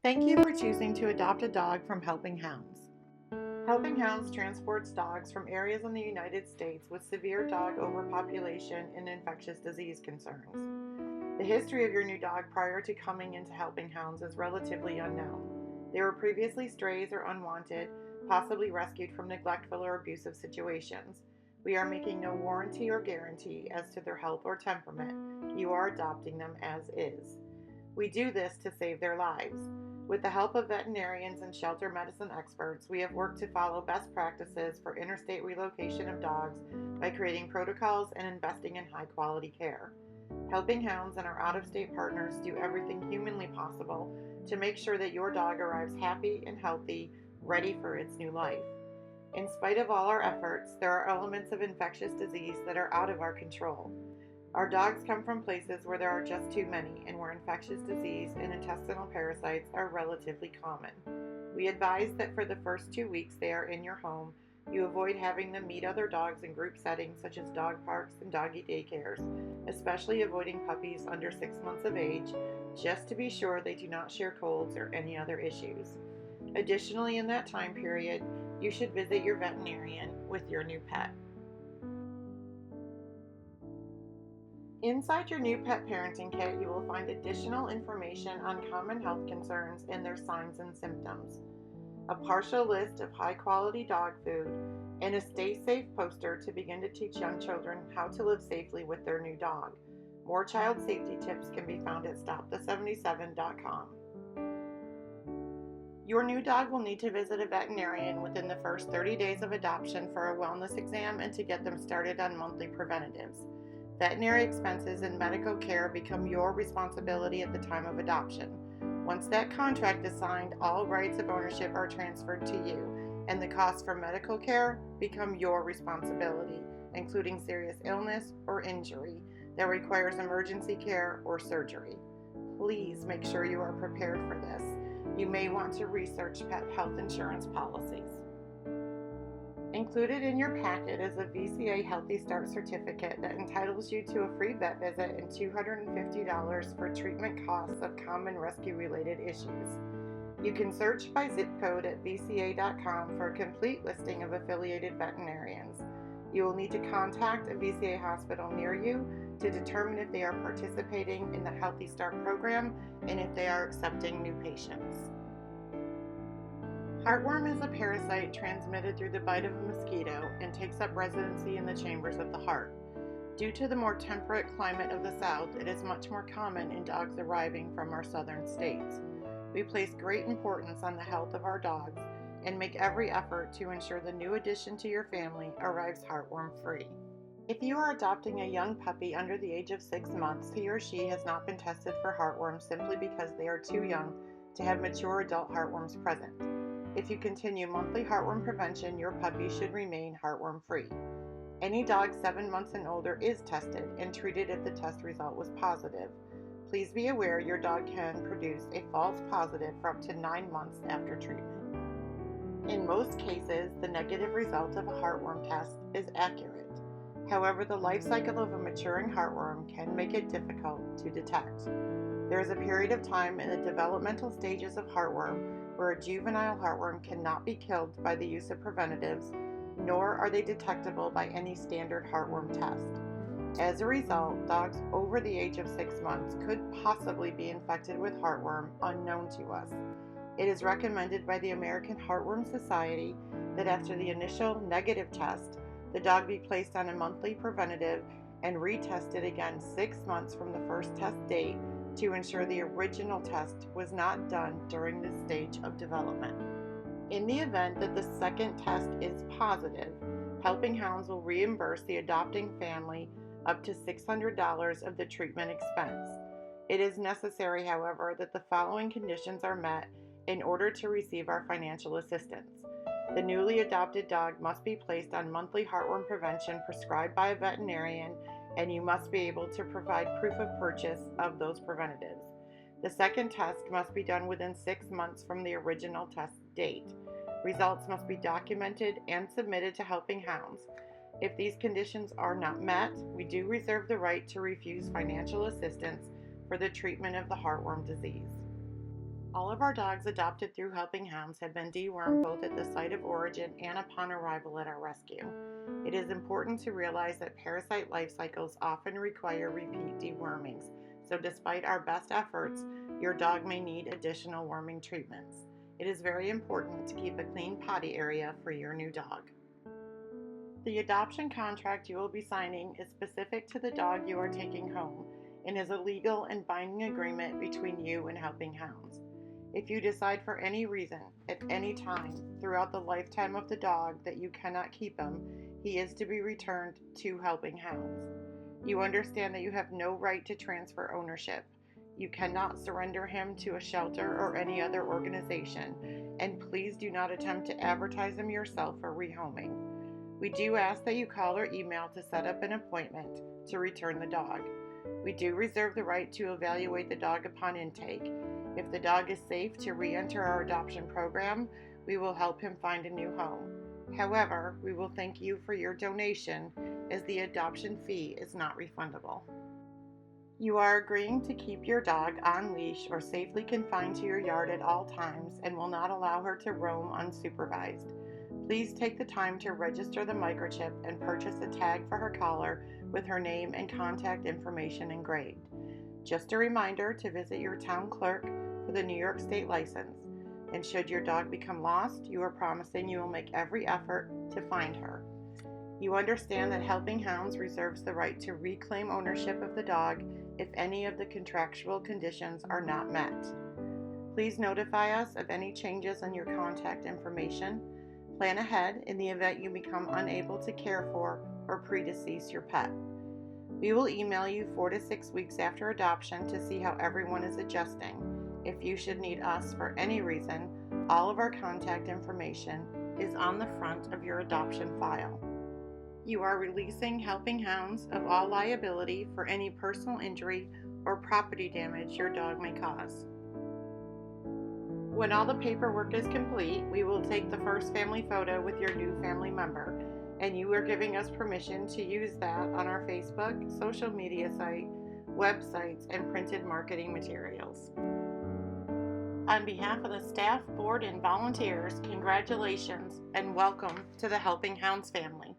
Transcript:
Thank you for choosing to adopt a dog from Helping Hounds. Helping Hounds transports dogs from areas in the United States with severe dog overpopulation and infectious disease concerns. The history of your new dog prior to coming into Helping Hounds is relatively unknown. They were previously strays or unwanted, possibly rescued from neglectful or abusive situations. We are making no warranty or guarantee as to their health or temperament. You are adopting them as is. We do this to save their lives. With the help of veterinarians and shelter medicine experts, we have worked to follow best practices for interstate relocation of dogs by creating protocols and investing in high quality care. Helping Hounds and our out of state partners do everything humanly possible to make sure that your dog arrives happy and healthy, ready for its new life. In spite of all our efforts, there are elements of infectious disease that are out of our control. Our dogs come from places where there are just too many and where infectious disease and intestinal parasites are relatively common. We advise that for the first 2 weeks they are in your home, you avoid having them meet other dogs in group settings such as dog parks and doggy daycares, especially avoiding puppies under 6 months of age, just to be sure they do not share colds or any other issues. Additionally, in that time period, you should visit your veterinarian with your new pet. Inside your new pet parenting kit, you will find additional information on common health concerns and their signs and symptoms, a partial list of high quality dog food, and a Stay Safe poster to begin to teach young children how to live safely with their new dog. More child safety tips can be found at stopthe77.com. Your new dog will need to visit a veterinarian within the first 30 days of adoption for a wellness exam and to get them started on monthly preventatives. Veterinary expenses and medical care become your responsibility at the time of adoption. Once that contract is signed, all rights of ownership are transferred to you, and the costs for medical care become your responsibility, including serious illness or injury that requires emergency care or surgery. Please make sure you are prepared for this. You may want to research pet health insurance policies. Included in your packet is a VCA Healthy Start certificate that entitles you to a free vet visit and $250 for treatment costs of common rescue-related issues. You can search by zip code at vca.com for a complete listing of affiliated veterinarians. You will need to contact a VCA hospital near you to determine if they are participating in the Healthy Start program and if they are accepting new patients. Heartworm is a parasite transmitted through the bite of a mosquito and takes up residency in the chambers of the heart. Due to the more temperate climate of the South, it is much more common in dogs arriving from our southern states. We place great importance on the health of our dogs and make every effort to ensure the new addition to your family arrives heartworm free. If you are adopting a young puppy under the age of 6 months, he or she has not been tested for heartworm simply because they are too young to have mature adult heartworms present. If you continue monthly heartworm prevention, your puppy should remain heartworm free. Any dog 7 months and older is tested and treated if the test result was positive. Please be aware your dog can produce a false positive for up to 9 months after treatment. In most cases, the negative result of a heartworm test is accurate. However, the life cycle of a maturing heartworm can make it difficult to detect. There is a period of time in the developmental stages of heartworm where a juvenile heartworm cannot be killed by the use of preventatives, nor are they detectable by any standard heartworm test. As a result, dogs over the age of 6 months could possibly be infected with heartworm unknown to us. It is recommended by the American Heartworm Society that after the initial negative test, the dog be placed on a monthly preventative and retested again 6 months from the first test date to ensure the original test was not done during this stage of development. In the event that the second test is positive, Helping Hounds will reimburse the adopting family up to $600 of the treatment expense. It is necessary, however, that the following conditions are met in order to receive our financial assistance. The newly adopted dog must be placed on monthly heartworm prevention prescribed by a veterinarian, and you must be able to provide proof of purchase of those preventatives. The second test must be done within 6 months from the original test date. Results must be documented and submitted to Helping Hounds. If these conditions are not met, we do reserve the right to refuse financial assistance for the treatment of the heartworm disease. All of our dogs adopted through Helping Hounds have been dewormed both at the site of origin and upon arrival at our rescue. It is important to realize that parasite life cycles often require repeat dewormings, so despite our best efforts, your dog may need additional worming treatments. It is very important to keep a clean potty area for your new dog. The adoption contract you will be signing is specific to the dog you are taking home and is a legal and binding agreement between you and Helping Hounds. If you decide for any reason, at any time, throughout the lifetime of the dog that you cannot keep him, he is to be returned to Helping Hounds. You understand that you have no right to transfer ownership. You cannot surrender him to a shelter or any other organization, and please do not attempt to advertise him yourself for rehoming. We do ask that you call or email to set up an appointment to return the dog. We do reserve the right to evaluate the dog upon intake. If the dog is safe to re-enter our adoption program, we will help him find a new home. However, we will thank you for your donation as the adoption fee is not refundable. You are agreeing to keep your dog on leash or safely confined to your yard at all times and will not allow her to roam unsupervised. Please take the time to register the microchip and purchase a tag for her collar with her name and contact information engraved. Just a reminder to visit your town clerk for the New York State license. And should your dog become lost, you are promising you will make every effort to find her. You understand that Helping Hounds reserves the right to reclaim ownership of the dog if any of the contractual conditions are not met. Please notify us of any changes in your contact information. Plan ahead in the event you become unable to care for or predecease your pet. We will email you 4 to 6 weeks after adoption to see how everyone is adjusting. If you should need us for any reason, all of our contact information is on the front of your adoption file. You are releasing Helping Hounds of all liability for any personal injury or property damage your dog may cause. When all the paperwork is complete, we will take the first family photo with your new family member, and you are giving us permission to use that on our Facebook, social media site, websites, and printed marketing materials. On behalf of the staff, board, and volunteers, congratulations and welcome to the Helping Hounds family.